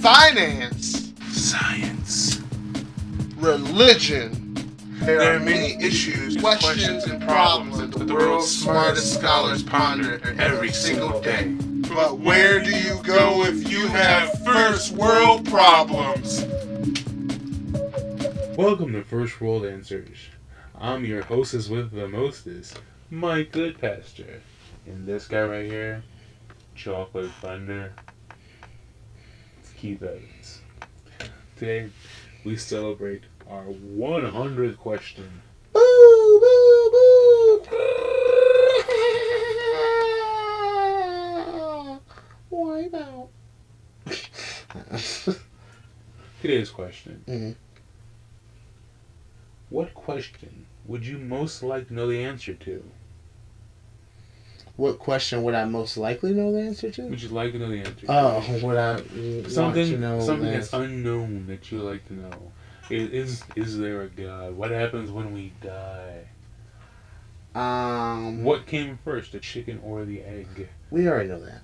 finance, science, religion. There are many issues, questions, and problems that the world's smartest scholars ponder every single day. But where do you go if you have first world problems? Welcome to First World Answers. I'm your hostess with the mostest, Mike Goodpasture. And this guy right here, Chocolate Thunder, it's Keith Evans. Today, we celebrate our 100th question. Boo, boo, boo. Wipe out. Today's question. Mm-hmm. What question would you most like to know the answer to? What question would I most likely know the answer to? Would you like to know the answer to? Oh, would I something want to know something that? that's unknown that you would like to know. Is there a God? What happens when we die? What came first, the chicken or the egg? We already know that.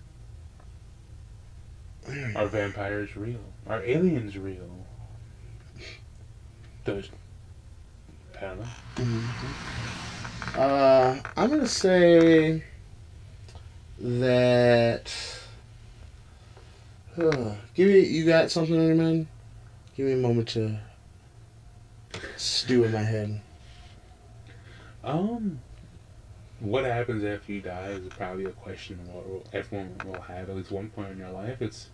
Are vampires real? Are aliens real? Does I don't know. Mm-hmm. I'm gonna say that. You got something on your mind? Give me a moment to stew in my head. What happens after you die is probably a question everyone will have at least one point in your life. It's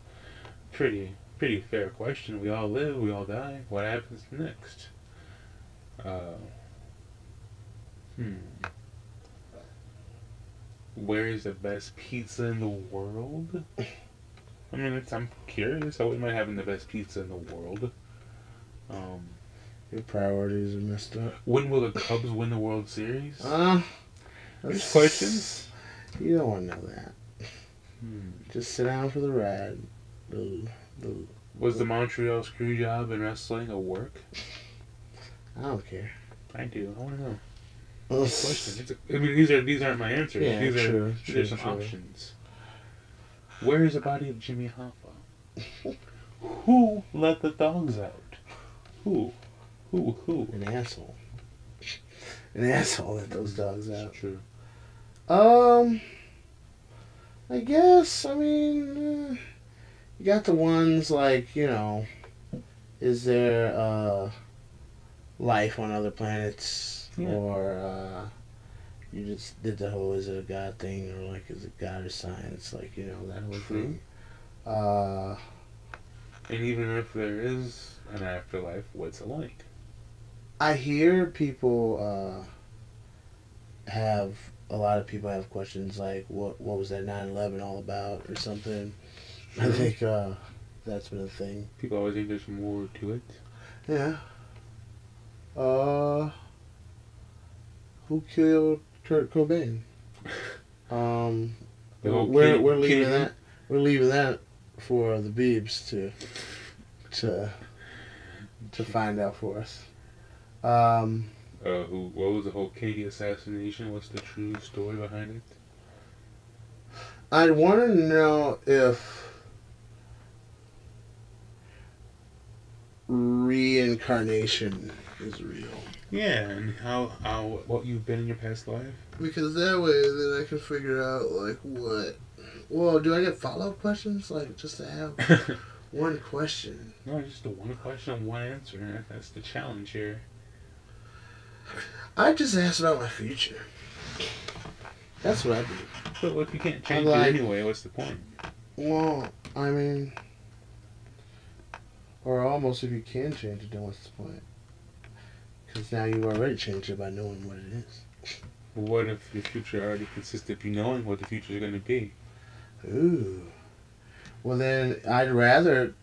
pretty fair question. We all live, we all die. What happens next? Where is the best pizza in the world? I mean, I'm curious. I wouldn't mind having the best pizza in the world. Your priorities are messed up. When will the Cubs win the World Series? There's questions. You don't want to know that. Just sit down for the ride. Was the Montreal Screwjob in wrestling a work? I don't care. I do. I want to know. Question. These aren't my answers. Yeah, these are some true. options. Where is the body of Jimmy Hoffa? Who let the dogs out? Who? An asshole. An asshole let those dogs out. True. I guess, you got the ones like, is there life on other planets? Yeah. Or you just did the whole is it a God thing, or like is it God or science? Like, that whole thing. And even if there is an afterlife, what's it like? I hear people a lot of people have questions like, what was that 9/11 all about, or something. I think that's been a thing. People always think there's more to it. Yeah. Who killed Kurt Cobain? We're leaving that. We're leaving that for the Biebs to find out for us. What was the whole Katie assassination? What's the true story behind it? I'd want to know if reincarnation is real. Yeah, and how what you've been in your past life. Because that way, then I can figure out like what. Well, do I get follow-up questions, like just to have one question? No, just the one question, one answer. That's the challenge here. I just asked about my future. That's what I do. But if you can't change it anyway, what's the point? Well, or almost if you can change it, then what's the point? Because now you've already changed it by knowing what it is. Well, what if the future already consists of you knowing what the future is going to be? Ooh. Well, then I'd rather,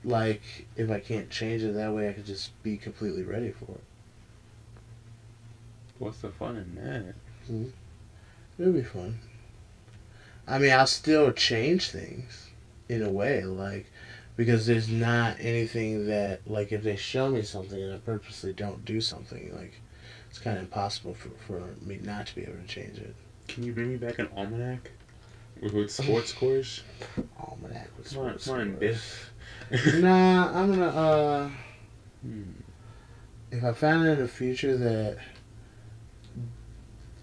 if I can't change it, that way I could just be completely ready for it. What's the fun in that? It'll be fun. I'll still change things in a way, because there's not anything that, if they show me something and I purposely don't do something, it's kind of impossible for me not to be able to change it. Can you bring me back an almanac with sports scores? Almanac with Come sports on, scores. Biff. Nah, I'm gonna Hmm. if I find in the future that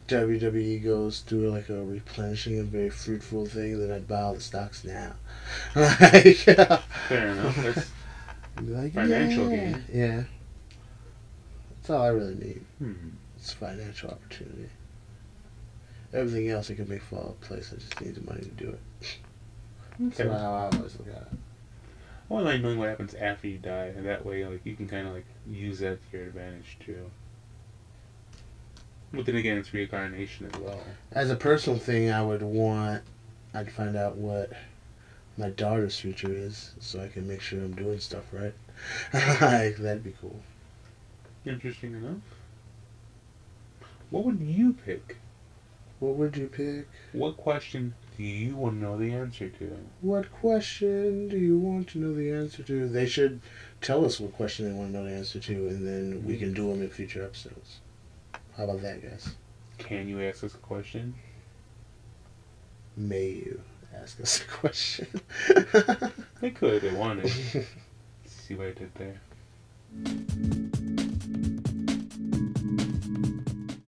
WWE goes through like a replenishing and very fruitful thing, then I'd buy all the stocks now. Like, Fair enough. That's be like, financial yeah, gain. yeah. That's all I really need. Hmm. It's financial opportunity. Everything else I can make fall into place. I just need the money to do it. That's Okay. how I always look at it. I wouldn't like knowing what happens after you die, and that way, like, you can kind of like use that to your advantage too. But then again, it's reincarnation as well. As a personal thing, I'd find out what my daughter's future is, so I can make sure I'm doing stuff right. Like, that'd be cool. Interesting enough. What would you pick? What would you pick? What question do you want to know the answer to? What question do you want to know the answer to? They should tell us what question they want to know the answer to, and then we can do them in future episodes. How about that, guys? Can you ask us a question? May you ask us a question? They could if they wanted. See what I did there.